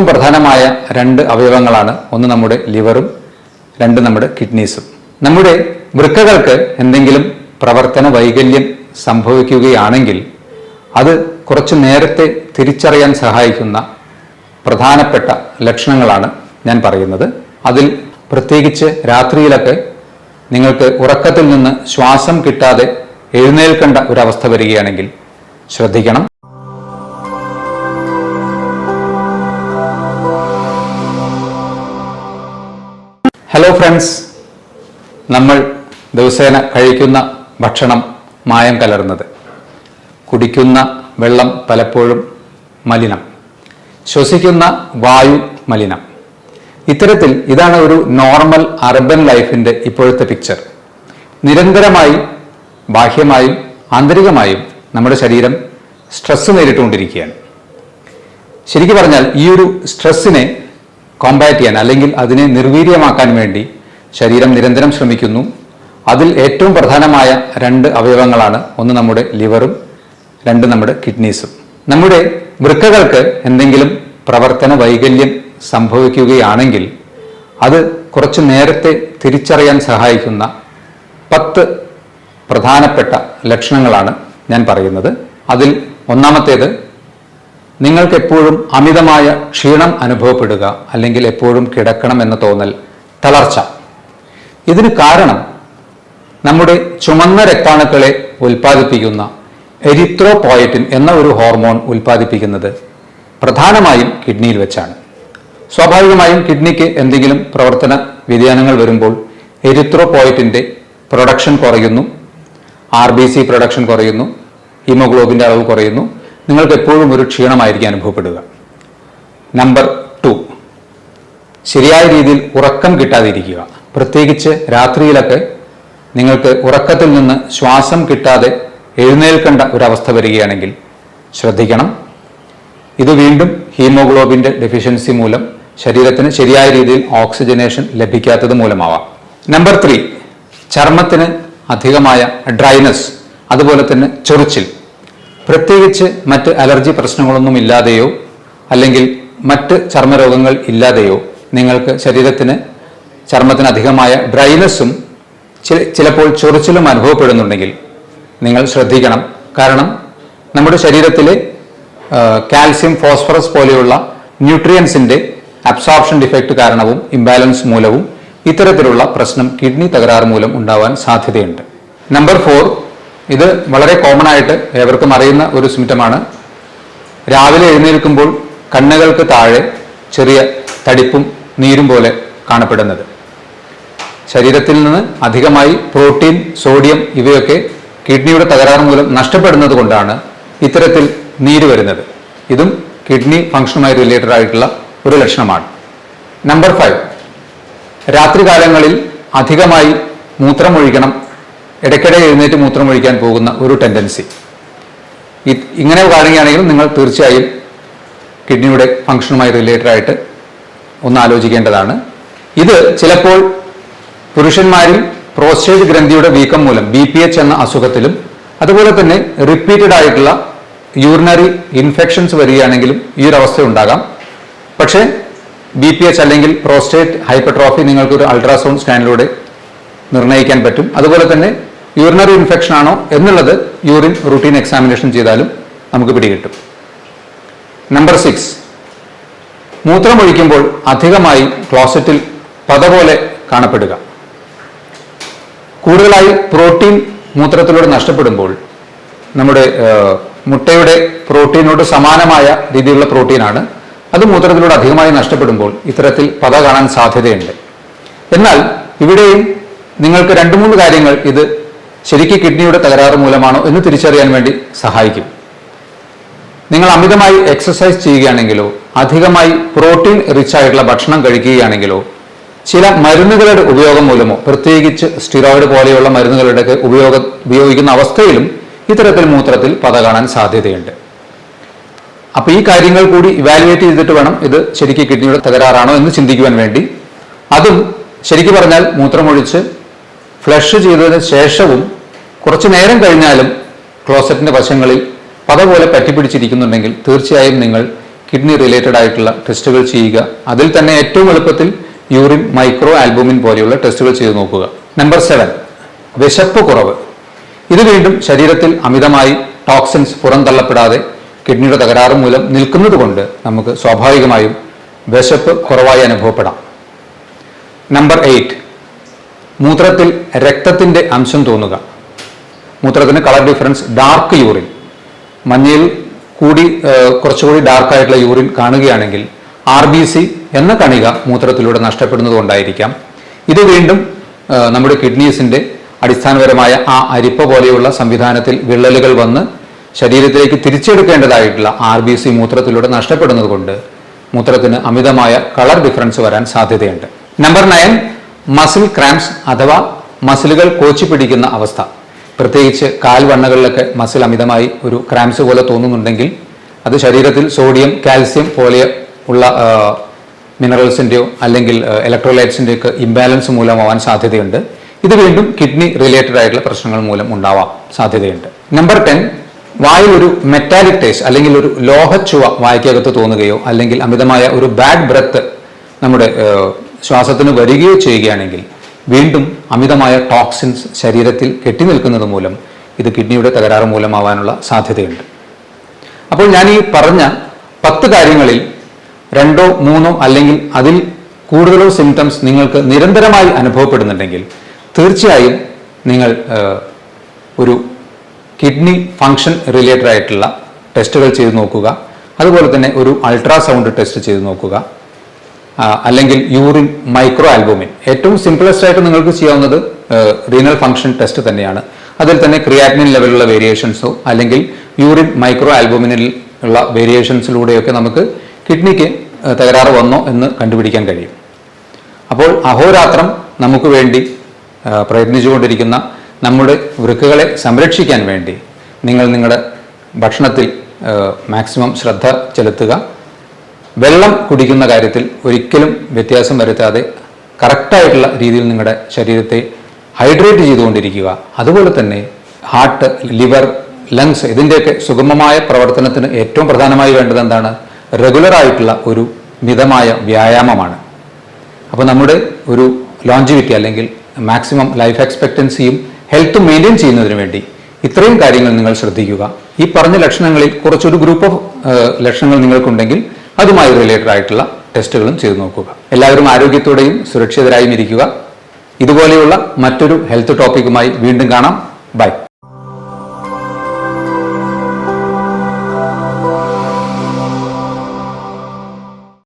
ഏറ്റവും പ്രധാനമായ രണ്ട് അവയവങ്ങളാണ്. ഒന്ന് നമ്മുടെ ലിവറും രണ്ട് നമ്മുടെ കിഡ്നീസും. നമ്മുടെ വൃക്കകൾക്ക് എന്തെങ്കിലും പ്രവർത്തന വൈകല്യം സംഭവിക്കുകയാണെങ്കിൽ അത് കുറച്ചു നേരത്തെ തിരിച്ചറിയാൻ സഹായിക്കുന്ന പ്രധാനപ്പെട്ട ലക്ഷണങ്ങളാണ് ഞാൻ പറയുന്നത്. അതിൽ പ്രത്യേകിച്ച് രാത്രിയിലൊക്കെ നിങ്ങൾക്ക് ഉറക്കത്തിൽ നിന്ന് ശ്വാസം കിട്ടാതെ എഴുന്നേൽക്കേണ്ട ഒരവസ്ഥ വരികയാണെങ്കിൽ ശ്രദ്ധിക്കണം. ഹലോ ഫ്രണ്ട്സ്, നമ്മൾ ദിവസേന കഴിക്കുന്ന ഭക്ഷണം മായം കലർന്നത്, കുടിക്കുന്ന വെള്ളം പലപ്പോഴും മലിനം, ശ്വസിക്കുന്ന വായു മലിനം. ഇത്തരത്തിൽ ഇതാണ് ഒരു നോർമൽ അർബൻ ലൈഫിൻ്റെ ഇപ്പോഴത്തെ പിക്ചർ. നിരന്തരമായി ബാഹ്യമായും ആന്തരികമായും നമ്മുടെ ശരീരം സ്ട്രെസ് നേരിട്ടുകൊണ്ടിരിക്കുകയാണ്. ശരിക്കും പറഞ്ഞാൽ ഈ ഒരു സ്ട്രെസ്സിനെ കോമ്പാറ്റ് ചെയ്യാൻ അല്ലെങ്കിൽ അതിനെ നിർവീര്യമാക്കാൻ വേണ്ടി ശരീരം നിരന്തരം ശ്രമിക്കുന്നു. അതിൽ ഏറ്റവും പ്രധാനമായ രണ്ട് അവയവങ്ങളാണ്. ഒന്ന് നമ്മുടെ ലിവറും രണ്ട് നമ്മുടെ കിഡ്നീസും. നമ്മുടെ വൃക്കകൾക്ക് എന്തെങ്കിലും പ്രവർത്തന വൈകല്യം സംഭവിക്കുകയാണെങ്കിൽ അത് കുറച്ചു നേരത്തെ തിരിച്ചറിയാൻ സഹായിക്കുന്ന 10 പ്രധാനപ്പെട്ട ലക്ഷണങ്ങളാണ് ഞാൻ പറയുന്നത്. അതിൽ ഒന്നാമത്തേത്, നിങ്ങൾക്ക് എപ്പോഴും അമിതമായ ക്ഷീണം അനുഭവപ്പെടുക, അല്ലെങ്കിൽ എപ്പോഴും കിടക്കണം എന്ന തോന്നൽ, തളർച്ച. ഇതിന് കാരണം നമ്മുടെ ചുമന്ന രക്താണുക്കളെ ഉൽപ്പാദിപ്പിക്കുന്ന എരിത്രോപോയറ്റിൻ എന്ന ഒരു ഹോർമോൺ ഉൽപ്പാദിപ്പിക്കുന്നത് പ്രധാനമായും കിഡ്നിയിൽ വെച്ചാണ്. സ്വാഭാവികമായും കിഡ്നിക്ക് എന്തെങ്കിലും പ്രവർത്തന വ്യതിയാനങ്ങൾ വരുമ്പോൾ എരിത്രോപോയറ്റിൻ്റെ പ്രൊഡക്ഷൻ കുറയുന്നു, RBC പ്രൊഡക്ഷൻ കുറയുന്നു, ഹീമോഗ്ലോബിൻ്റെ അളവ് കുറയുന്നു. നിങ്ങൾക്ക് എപ്പോഴും ഒരു ക്ഷീണമായിരിക്കും അനുഭവപ്പെടുക. നമ്പർ 2, ശരിയായ രീതിയിൽ ഉറക്കം കിട്ടാതിരിക്കുക. പ്രത്യേകിച്ച് രാത്രിയിലൊക്കെ നിങ്ങൾക്ക് ഉറക്കത്തിൽ നിന്ന് ശ്വാസം കിട്ടാതെ എഴുന്നേൽക്കേണ്ട ഒരവസ്ഥ വരികയാണെങ്കിൽ ശ്രദ്ധിക്കണം. ഇത് വീണ്ടും ഹീമോഗ്ലോബിൻ്റെ ഡെഫിഷ്യൻസി മൂലം ശരീരത്തിന് ശരിയായ രീതിയിൽ ഓക്സിജനേഷൻ ലഭിക്കാത്തത് മൂലമാവാം. നമ്പർ 3, ചർമ്മത്തിന് അധികമായ ഡ്രൈനസ്, അതുപോലെ തന്നെ ചൊറിച്ചിൽ. പ്രത്യേകിച്ച് മറ്റ് അലർജി പ്രശ്നങ്ങളൊന്നും ഇല്ലാതെയോ അല്ലെങ്കിൽ മറ്റ് ചർമ്മരോഗങ്ങൾ ഇല്ലാതെയോ നിങ്ങൾക്ക് ചർമ്മത്തിന് അധികമായ ഡ്രൈനസ്സും ചിലപ്പോൾ ചൊറിച്ചിലും അനുഭവപ്പെടുന്നുണ്ടെങ്കിൽ നിങ്ങൾ ശ്രദ്ധിക്കണം. കാരണം നമ്മുടെ ശരീരത്തിലെ കാൽസ്യം, ഫോസ്ഫറസ് പോലെയുള്ള ന്യൂട്രിയൻസിൻ്റെ അബ്സോർപ്ഷൻ ഡിഫക്റ്റ് കാരണവും ഇംബാലൻസ് മൂലവും ഇത്തരത്തിലുള്ള പ്രശ്നം കിഡ്നി തകരാറ് മൂലം ഉണ്ടാവാൻ സാധ്യതയുണ്ട്. നമ്പർ 4, ഇത് വളരെ കോമൺ ആയിട്ട് ഏവർക്കും അറിയുന്ന ഒരു സിംറ്റമാണ്. രാവിലെ എഴുന്നേൽക്കുമ്പോൾ കണ്ണുകൾക്ക് താഴെ ചെറിയ തടിപ്പും നീരും പോലെ കാണപ്പെടുന്നത്. ശരീരത്തിൽ നിന്ന് അധികമായി പ്രോട്ടീൻ, സോഡിയം ഇവയൊക്കെ കിഡ്നിയുടെ തകരാറ് മൂലം നഷ്ടപ്പെടുന്നത് കൊണ്ടാണ് ഇത്തരത്തിൽ നീര് വരുന്നത്. ഇതും കിഡ്നി ഫംഗ്ഷനുമായി റിലേറ്റഡ് ആയിട്ടുള്ള ഒരു ലക്ഷണമാണ്. നമ്പർ 5, രാത്രികാലങ്ങളിൽ അധികമായി മൂത്രമൊഴിക്കണം, ഇടയ്ക്കിടെ എഴുന്നേറ്റ് മൂത്രമൊഴിക്കാൻ പോകുന്ന ഒരു ടെൻഡൻസി. ഇങ്ങനെ കാണുകയാണെങ്കിൽ നിങ്ങൾ തീർച്ചയായും കിഡ്നിയുടെ ഫംഗ്ഷനുമായി റിലേറ്റഡ് ആയിട്ട് ഒന്ന് ആലോചിക്കേണ്ടതാണ്. ഇത് ചിലപ്പോൾ പുരുഷന്മാരിൽ പ്രോസ്റ്റേറ്റ് ഗ്രന്ഥിയുടെ വീക്കം മൂലം BPH എന്ന അസുഖത്തിലും, അതുപോലെ തന്നെ റിപ്പീറ്റഡ് ആയിട്ടുള്ള യൂറിനറി ഇൻഫെക്ഷൻസ് വരികയാണെങ്കിലും ഈ ഒരു അവസ്ഥ ഉണ്ടാകാം. പക്ഷേ BPH അല്ലെങ്കിൽ പ്രോസ്റ്റേറ്റ് ഹൈപ്പർട്രോഫി നിങ്ങൾക്കൊരു അൾട്രാസൗണ്ട് സ്കാനിലൂടെ നിർണ്ണയിക്കാൻ പറ്റും. അതുപോലെ തന്നെ യൂറിനറി ഇൻഫെക്ഷൻ ആണോ എന്നുള്ളത് യൂറിൻ റൂട്ടീൻ എക്സാമിനേഷൻ ചെയ്താലും നമുക്ക് പിടികിട്ടും. നമ്പർ 6, മൂത്രമൊഴിക്കുമ്പോൾ അധികമായി ക്ലോസറ്റിൽ പത പോലെ കാണപ്പെടുക. കൂടുതലായി പ്രോട്ടീൻ മൂത്രത്തിലൂടെ നഷ്ടപ്പെടുമ്പോൾ നമ്മുടെ മുട്ടയുടെ പ്രോട്ടീനോട് സമാനമായ രീതിയിലുള്ള പ്രോട്ടീനാണ്, അത് മൂത്രത്തിലൂടെ അധികമായി നഷ്ടപ്പെടുമ്പോൾ ഇത്തരത്തിൽ പത കാണാൻ സാധ്യതയുണ്ട്. എന്നാൽ ഇവിടെയും നിങ്ങൾക്ക് 2-3 കാര്യങ്ങൾ ഇത് ശരിക്കും കിഡ്നിയുടെ തകരാറ് മൂലമാണോ എന്ന് തിരിച്ചറിയാൻ വേണ്ടി സഹായിക്കും. നിങ്ങൾ അമിതമായി എക്സസൈസ് ചെയ്യുകയാണെങ്കിലോ അധികമായി പ്രോട്ടീൻ റിച്ച് ആയിട്ടുള്ള ഭക്ഷണം കഴിക്കുകയാണെങ്കിലോ ചില മരുന്നുകളുടെ ഉപയോഗം മൂലമോ, പ്രത്യേകിച്ച് സ്റ്റിറോയിഡ് പോലെയുള്ള മരുന്നുകളുടെ ഉപയോഗിക്കുന്ന അവസ്ഥയിലും ഇത്തരത്തിൽ മൂത്രത്തിൽ പത കാണാൻ സാധ്യതയുണ്ട്. അപ്പോൾ ഈ കാര്യങ്ങൾ കൂടി ഇവാലുവേറ്റ് ചെയ്തിട്ട് വേണം ഇത് ശരിക്കും കിഡ്നിയുടെ തകരാറാണോ എന്ന് ചിന്തിക്കുവാൻ വേണ്ടി. അതും ശരിക്കും പറഞ്ഞാൽ മൂത്രമൊഴിച്ച് ഫ്ലഷ് ചെയ്തതിന് ശേഷവും കുറച്ചു നേരം കഴിഞ്ഞാലും ക്ലോസറ്റിന്റെ വശങ്ങളിൽ പത പോലെ പറ്റിപ്പിടിച്ചിരിക്കുന്നുണ്ടെങ്കിൽ തീർച്ചയായും നിങ്ങൾ കിഡ്നി റിലേറ്റഡ് ആയിട്ടുള്ള ടെസ്റ്റുകൾ ചെയ്യുക. അതിൽ തന്നെ ഏറ്റവും എളുപ്പത്തിൽ യൂറിൻ മൈക്രോ ആൽബുമിൻ പോലെയുള്ള ടെസ്റ്റുകൾ ചെയ്തു നോക്കുക. നമ്പർ 7, വിശപ്പ് കുറവ്. ഇത് വീണ്ടും ശരീരത്തിൽ അമിതമായി ടോക്സിൻസ് പുറന്തള്ളപ്പെടാതെ കിഡ്നിയുടെ തകരാറ് മൂലം നിൽക്കുന്നത് കൊണ്ട് നമുക്ക് സ്വാഭാവികമായും വിശപ്പ് കുറവായി അനുഭവപ്പെടാം. നമ്പർ 8, മൂത്രത്തിൽ രക്തത്തിന്റെ അംശം തോന്നുക. മൂത്രത്തിന് കളർ ഡിഫറൻസ്, ഡാർക്ക് യൂറിൻ, മഞ്ഞയിൽ കൂടി കുറച്ചുകൂടി ഡാർക്കായിട്ടുള്ള യൂറിൻ കാണുകയാണെങ്കിൽ RBC എന്ന കണിക മൂത്രത്തിലൂടെ നഷ്ടപ്പെടുന്നത് കൊണ്ടായിരിക്കാം. ഇത് വീണ്ടും നമ്മുടെ കിഡ്നീസിന്റെ അടിസ്ഥാനപരമായ ആ അരിപ്പ പോലെയുള്ള സംവിധാനത്തിൽ വിള്ളലുകൾ വന്ന് ശരീരത്തിലേക്ക് തിരിച്ചെടുക്കേണ്ടതായിട്ടുള്ള RBC മൂത്രത്തിലൂടെ നഷ്ടപ്പെടുന്നത് കൊണ്ട് മൂത്രത്തിന് അമിതമായ കളർ ഡിഫറൻസ് വരാൻ സാധ്യതയുണ്ട്. നമ്പർ 9, മസിൽ ക്രാംസ് അഥവാ മസിലുകൾ കോച്ചി പിടിക്കുന്ന അവസ്ഥ. പ്രത്യേകിച്ച് കാൽവണ്ണകളിലൊക്കെ മസിൽ അമിതമായി ഒരു ക്രാംസ് പോലെ തോന്നുന്നുണ്ടെങ്കിൽ അത് ശരീരത്തിൽ സോഡിയം, കാൽസ്യം പോലെ ഉള്ള മിനറൽസിൻ്റെയോ അല്ലെങ്കിൽ ഇലക്ട്രോലൈറ്റ്സിൻ്റെയോ ഒക്കെ ഇംബാലൻസ് മൂലമാവാൻ സാധ്യതയുണ്ട്. ഇത് വീണ്ടും കിഡ്നി റിലേറ്റഡ് ആയിട്ടുള്ള പ്രശ്നങ്ങൾ മൂലം ഉണ്ടാവാൻ സാധ്യതയുണ്ട്. നമ്പർ 10, വായിൽ ഒരു മെറ്റാലിക് ടേസ്റ്റ് അല്ലെങ്കിൽ ഒരു ലോഹച്ചുവ വായ്ക്കകത്ത് തോന്നുകയോ അല്ലെങ്കിൽ അമിതമായ ഒരു ബാഡ് ബ്രെത്ത് നമ്മുടെ ശ്വാസത്തിന് വരികയോ ചെയ്യുകയാണെങ്കിൽ വീണ്ടും അമിതമായ ടോക്സിൻസ് ശരീരത്തിൽ കെട്ടിനിൽക്കുന്നത് മൂലം ഇത് കിഡ്നിയുടെ തകരാറ് മൂലമാവാനുള്ള സാധ്യതയുണ്ട്. അപ്പോൾ ഞാൻ ഈ പറഞ്ഞ 10 കാര്യങ്ങളിൽ 2 3 അല്ലെങ്കിൽ അതിൽ കൂടുതലോ സിംറ്റംസ് നിങ്ങൾക്ക് നിരന്തരമായി അനുഭവപ്പെടുന്നുണ്ടെങ്കിൽ തീർച്ചയായും നിങ്ങൾ ഒരു കിഡ്നി ഫങ്ഷൻ റിലേറ്റഡ് ആയിട്ടുള്ള ടെസ്റ്റുകൾ ചെയ്ത് നോക്കുക. അതുപോലെ തന്നെ ഒരു അൾട്രാസൗണ്ട് ടെസ്റ്റ് ചെയ്ത് നോക്കുക. അല്ലെങ്കിൽ യൂറിൻ മൈക്രോ ആൽബുമിൻ, ഏറ്റവും സിംപിളസ്റ്റ് ആയിട്ട് നിങ്ങൾക്ക് ചെയ്യാവുന്നത് റീനൽ ഫങ്ഷൻ ടെസ്റ്റ് തന്നെയാണ്. അതിൽ തന്നെ ക്രിയാറ്റിനിൻ ലെവലുള്ള വേരിയേഷൻസോ അല്ലെങ്കിൽ യൂറിൻ മൈക്രോ ആൽബുമിനിൽ ഉള്ള വേരിയേഷൻസിലൂടെയൊക്കെ നമുക്ക് കിഡ്നിക്ക് തകരാറ് വന്നോ എന്ന് കണ്ടുപിടിക്കാൻ കഴിയും. അപ്പോൾ അഹോരാത്രം നമുക്ക് വേണ്ടി പ്രയത്നിച്ചുകൊണ്ടിരിക്കുന്ന നമ്മുടെ വൃക്കകളെ സംരക്ഷിക്കാൻ വേണ്ടി നിങ്ങൾ നിങ്ങളുടെ ഭക്ഷണത്തിൽ മാക്സിമം ശ്രദ്ധ ചെലുത്തുക. വെള്ളം കുടിക്കുന്ന കാര്യത്തിൽ ഒരിക്കലും വ്യത്യാസം വരുത്താതെ കറക്റ്റായിട്ടുള്ള രീതിയിൽ നിങ്ങളുടെ ശരീരത്തെ ഹൈഡ്രേറ്റ് ചെയ്തുകൊണ്ടിരിക്കുക. അതുപോലെ തന്നെ ഹാർട്ട്, ലിവർ, ലങ്സ് ഇതിൻ്റെയൊക്കെ സുഗമമായ പ്രവർത്തനത്തിന് ഏറ്റവും പ്രധാനമായി വേണ്ടത് എന്താണ്? റെഗുലർ ആയിട്ടുള്ള ഒരു മിതമായ വ്യായാമമാണ്. അപ്പോൾ നമ്മുടെ ഒരു ലോഞ്ചിവിറ്റി അല്ലെങ്കിൽ മാക്സിമം ലൈഫ് എക്സ്പെക്റ്റൻസിയും ഹെൽത്തും മെയിൻറ്റെയിൻ ചെയ്യുന്നതിന് വേണ്ടി ഇത്രയും കാര്യങ്ങൾ നിങ്ങൾ ശ്രദ്ധിക്കുക. ഈ പറഞ്ഞ ലക്ഷണങ്ങളിൽ കുറച്ചൊരു ഗ്രൂപ്പ് ഓഫ് ലക്ഷണങ്ങൾ നിങ്ങൾക്കുണ്ടെങ്കിൽ അതുമായി റിലേറ്റഡ് ആയിട്ടുള്ള ടെസ്റ്റുകളും ചെയ്തു നോക്കുക. എല്ലാവരും ആരോഗ്യത്തോടെയും സുരക്ഷിതരായും ഇരിക്കുക. ഇതുപോലെയുള്ള മറ്റൊരു ഹെൽത്ത് ടോപ്പിക്കുമായി വീണ്ടും കാണാം. ബൈ.